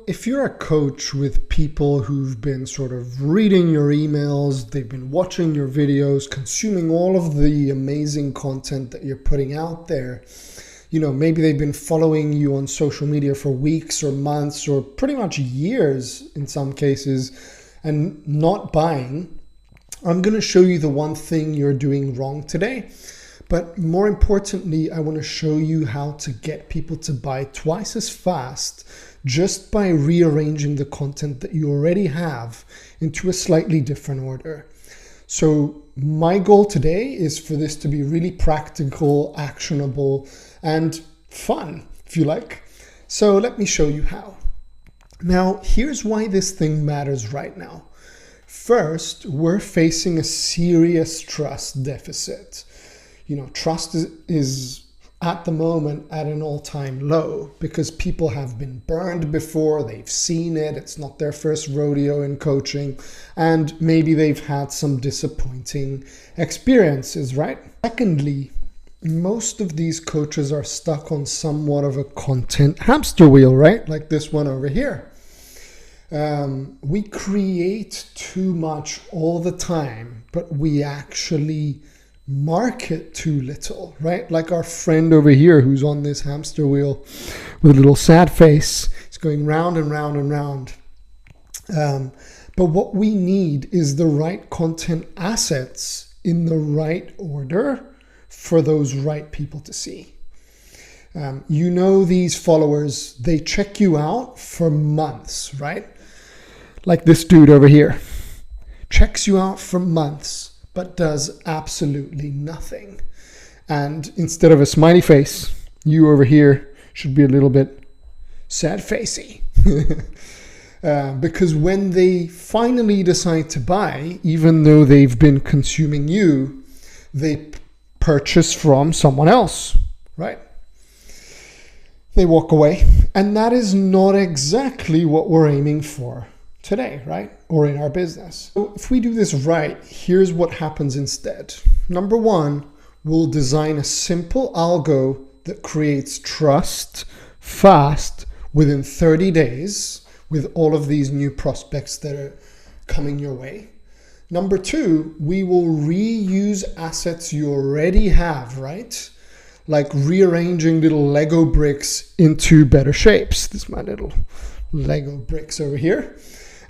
If you're a coach with people who've been sort of reading your emails, they've been watching your videos, consuming all of the amazing content that you're putting out there, maybe they've been following you on social media for weeks or months or pretty much years in some cases and not buying, I'm going to show you the one thing you're doing wrong today. But more importantly, I want to show you how to get people to buy twice as fast just by rearranging the content that you already have into a slightly different order. So my goal today is for this to be really practical, actionable, and fun, if you like. So let me show you how. Now, here's why this thing matters right now. First, we're facing a serious trust deficit. Trust is at the moment at an all-time low because people have been burned before, they've seen it, it's not their first rodeo in coaching, and maybe they've had some disappointing experiences, right? Secondly, most of these coaches are stuck on somewhat of a content hamster wheel, right? Like this one over here. We create too much all the time, but we actually market too little, right? Like our friend over here who's on this hamster wheel with a little sad face. It's going round and round and round. But what we need is the right content assets in the right order for those right people to see. These followers, they check you out for months, right? Like this dude over here checks you out for months but does absolutely nothing. And instead of a smiley face, you over here should be a little bit sad-facey. Because when they finally decide to buy, even though they've been consuming you, they purchase from someone else, right? They walk away. And that is not exactly what we're aiming for today, right? Or in our business. So if we do this right, here's what happens instead. Number one, we'll design a simple algo that creates trust fast within 30 days with all of these new prospects that are coming your way. Number two, we will reuse assets you already have, right? Like rearranging little Lego bricks into better shapes. This is my little Lego bricks over here.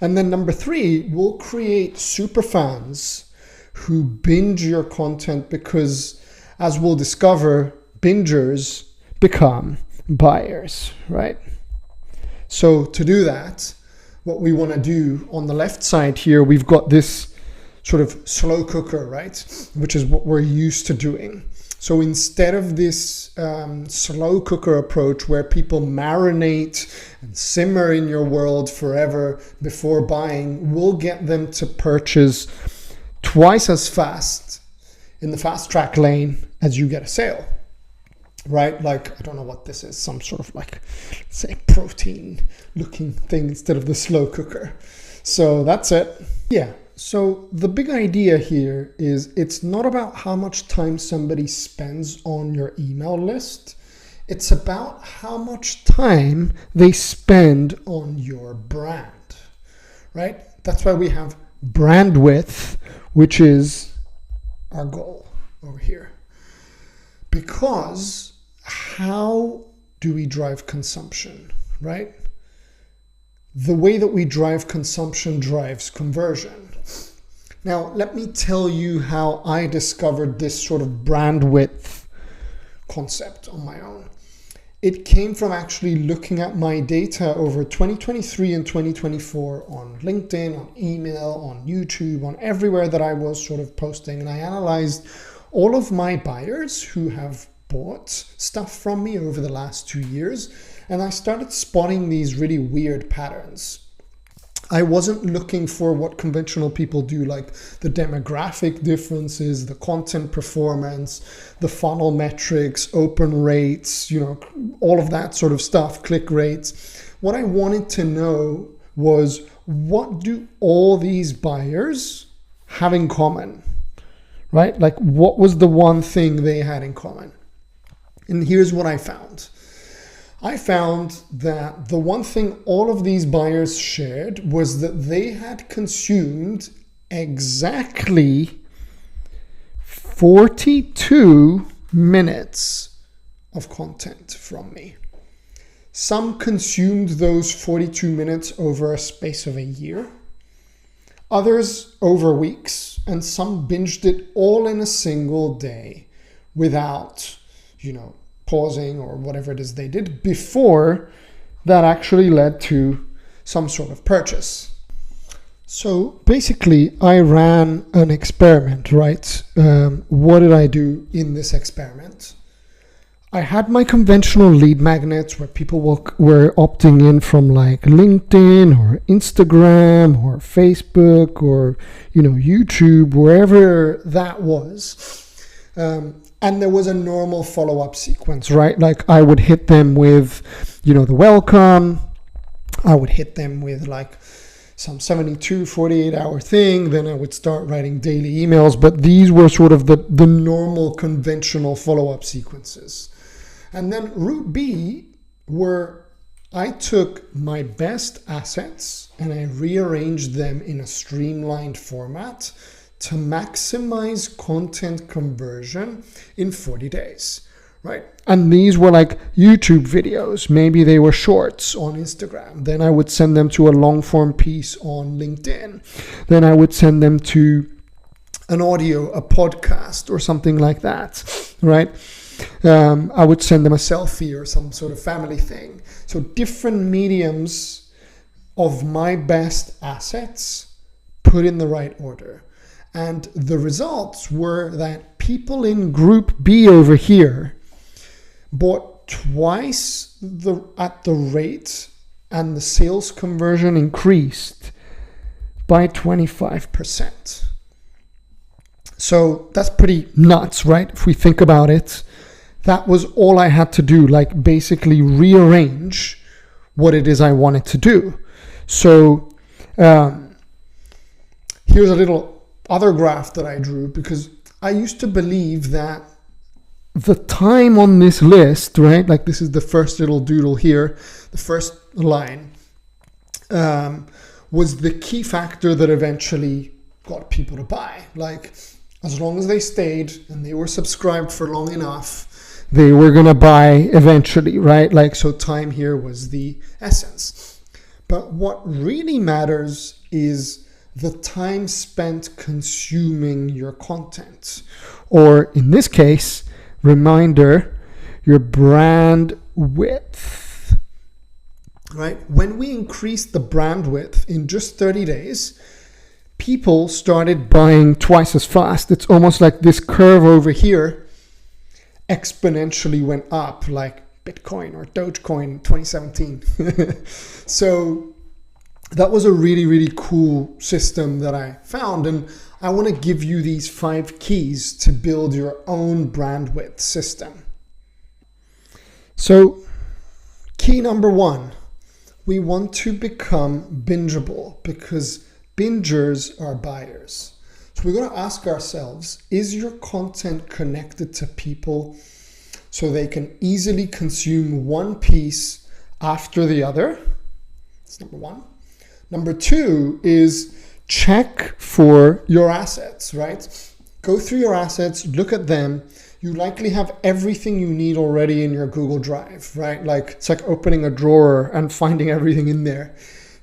And then number three, we'll create super fans who binge your content because, as we'll discover, bingers become buyers, right? So to do that, what we want to do on the left side here, we've got this sort of slow cooker, right? Which is what we're used to doing. So instead of this slow cooker approach where people marinate and simmer in your world forever before buying, we'll get them to purchase twice as fast in the fast track lane as you get a sale, right? Like, I don't know what this is, some sort of like, say, protein looking thing instead of the slow cooker. So that's it. Yeah. So the big idea here is it's not about how much time somebody spends on your email list. It's about how much time they spend on your brand, right? That's why we have brand width, which is our goal over here. Because how do we drive consumption, right? The way that we drive consumption drives conversion. Now, let me tell you how I discovered this sort of brand width concept on my own. It came from actually looking at my data over 2023 and 2024 on LinkedIn, on email, on YouTube, on everywhere that I was sort of posting. And I analyzed all of my buyers who have bought stuff from me over the last 2 years. And I started spotting these really weird patterns. I wasn't looking for what conventional people do, like the demographic differences, the content performance, the funnel metrics, open rates, all of that sort of stuff, click rates. What I wanted to know was, what do all these buyers have in common, right? Like, what was the one thing they had in common? And here's what I found. I found that the one thing all of these buyers shared was that they had consumed exactly 42 minutes of content from me. Some consumed those 42 minutes over a space of a year, others over weeks, and some binged it all in a single day without, pausing or whatever it is they did before that actually led to some sort of purchase. So basically, I ran an experiment, right? What did I do in this experiment? I had my conventional lead magnets where people were opting in from like LinkedIn or Instagram or Facebook or, YouTube, wherever that was. And there was a normal follow-up sequence, right? Like I would hit them with, the welcome. I would hit them with like some 72, 48 hour thing. Then I would start writing daily emails. But these were sort of the normal conventional follow-up sequences. And then route B, where I took my best assets and I rearranged them in a streamlined format to maximize content conversion in 40 days, right? And these were like YouTube videos. Maybe they were shorts on Instagram. Then I would send them to a long form piece on LinkedIn. Then I would send them to an audio, a podcast or something like that, right? I would send them a selfie or some sort of family thing. So different mediums of my best assets put in the right order. And the results were that people in group B over here bought twice at the rate, and the sales conversion increased by 25%. So that's pretty nuts, right? If we think about it, that was all I had to do, like basically rearrange what it is I wanted to do. So here's a little other graph that I drew, because I used to believe that the time on this list, right? Like this is the first little doodle here, the first line, was the key factor that eventually got people to buy. Like as long as they stayed and they were subscribed for long enough, they were going to buy eventually, right? Like, so time here was the essence. But what really matters is the time spent consuming your content, or in this case, reminder, your brand width, right? When we increased the brand width in just 30 days, people started buying twice as fast. It's almost like this curve over here exponentially went up, like Bitcoin or Dogecoin 2017. So that was a really, really cool system that I found. And I want to give you these 5 keys to build your own brand width system. So key number 1, we want to become bingeable, because bingers are buyers. So we're going to ask ourselves, is your content connected to people so they can easily consume one piece after the other? That's number 1. Number 2 is check for your assets, right? Go through your assets, look at them. You likely have everything you need already in your Google Drive, right? Like it's like opening a drawer and finding everything in there.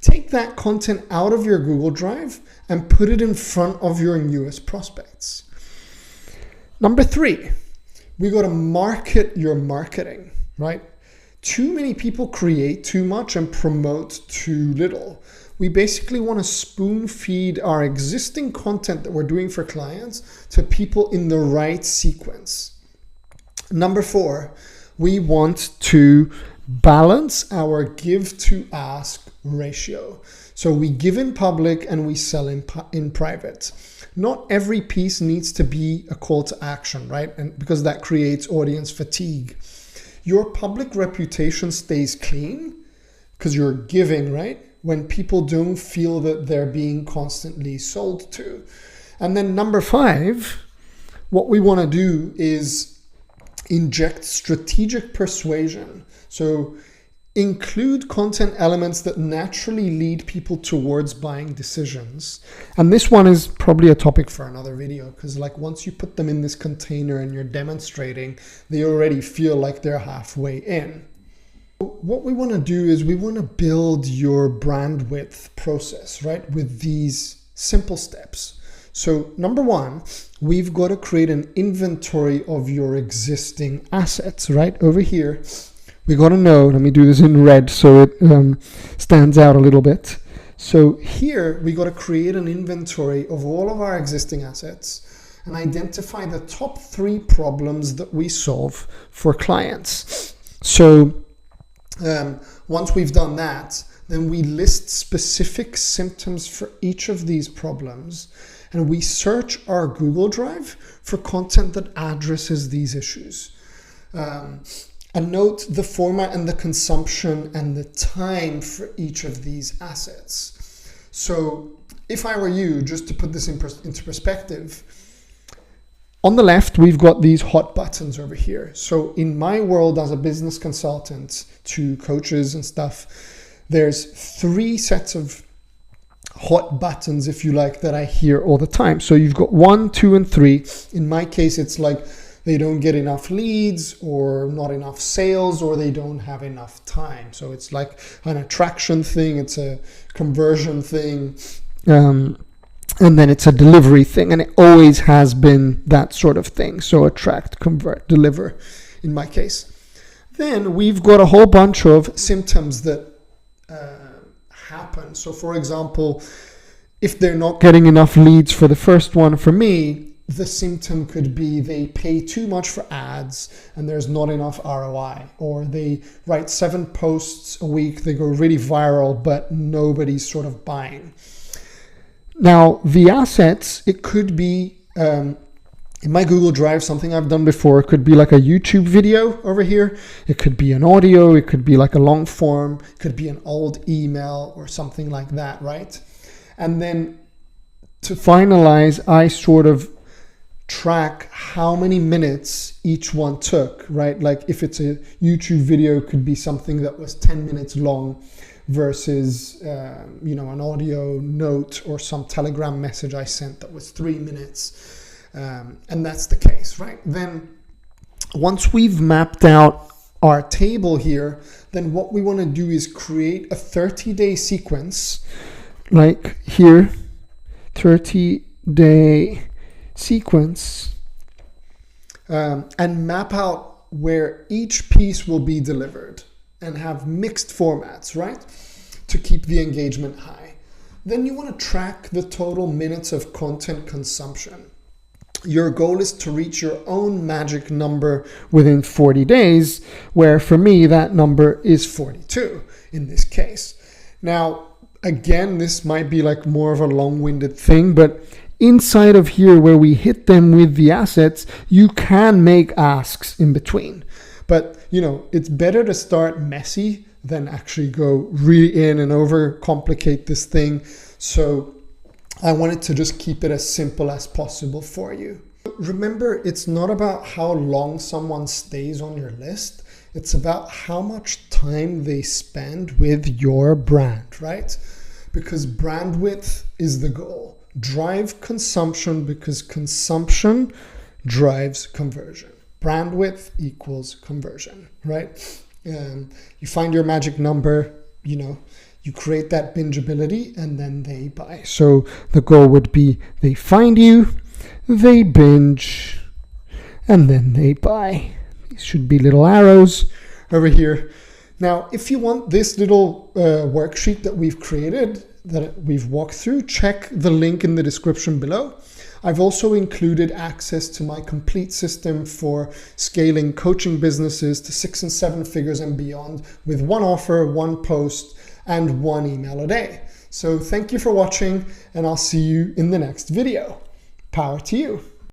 Take that content out of your Google Drive and put it in front of your newest prospects. Number 3, we got to market your marketing, right? Too many people create too much and promote too little. We basically want to spoon feed our existing content that we're doing for clients to people in the right sequence. Number 4, we want to balance our give to ask ratio. So we give in public and we sell in private. Not every piece needs to be a call to action, right? And because that creates audience fatigue. Your public reputation stays clean because you're giving, right? When people don't feel that they're being constantly sold to. And then number 5, what we want to do is inject strategic persuasion. So include content elements that naturally lead people towards buying decisions. And this one is probably a topic for another video, because like once you put them in this container and you're demonstrating, they already feel like they're halfway in. What we want to do is we want to build your brand width process, right, with these simple steps. So number one, we've got to create an inventory of your existing assets, right? Over here, we got to know, let me do this in red so it stands out a little bit. So here we got to create an inventory of all of our existing assets and identify the top 3 problems that we solve for clients. So once we've done that, then we list specific symptoms for each of these problems, and we search our Google Drive for content that addresses these issues. And note the format and the consumption and the time for each of these assets. So if I were you, just to put this into perspective, on the left, we've got these hot buttons over here. So in my world as a business consultant to coaches and stuff, there's 3 sets of hot buttons, if you like, that I hear all the time. So you've got 1, 2, and 3. In my case, it's like they don't get enough leads or not enough sales or they don't have enough time. So it's like an attraction thing, it's a conversion thing, and then it's a delivery thing, and it always has been that sort of thing. So attract, convert, deliver in my case. Then we've got a whole bunch of symptoms that happen. So for example, if they're not getting enough leads for the first one, for me, the symptom could be they pay too much for ads and there's not enough ROI, or they write 7 posts a week, they go really viral, but nobody's sort of buying. Now, the assets, it could be, in my Google Drive, something I've done before, it could be like a YouTube video over here. It could be an audio, it could be like a long form, it could be an old email or something like that, right? And then to finalize, I sort of track how many minutes each one took, right? Like if it's a YouTube video, it could be something that was 10 minutes long versus an audio note or some Telegram message I sent that was 3 minutes, and that's the case, right? Then once we've mapped out our table here, then what we want to do is create a 30-day sequence, like here, 30-day sequence, and map out where each piece will be delivered and have mixed formats, right, to keep the engagement high. Then you want to track the total minutes of content consumption. Your goal is to reach your own magic number within 40 days, where for me that number is 42 in this case. Now, again, this might be like more of a long-winded thing, but inside of here where we hit them with the assets, you can make asks in between. But, it's better to start messy than actually go really in and overcomplicate this thing. So I wanted to just keep it as simple as possible for you. Remember, it's not about how long someone stays on your list. It's about how much time they spend with your brand, right? Because brand width is the goal. Drive consumption because consumption drives conversion. Brand width equals conversion, right? You find your magic number, you create that bingeability, and then they buy. So the goal would be they find you, they binge, and then they buy. These should be little arrows over here. Now, if you want this little worksheet that we've created, that we've walked through, check the link in the description below. I've also included access to my complete system for scaling coaching businesses to 6 and 7 figures and beyond with 1 offer, 1 post, and 1 email a day. So thank you for watching, and I'll see you in the next video. Power to you.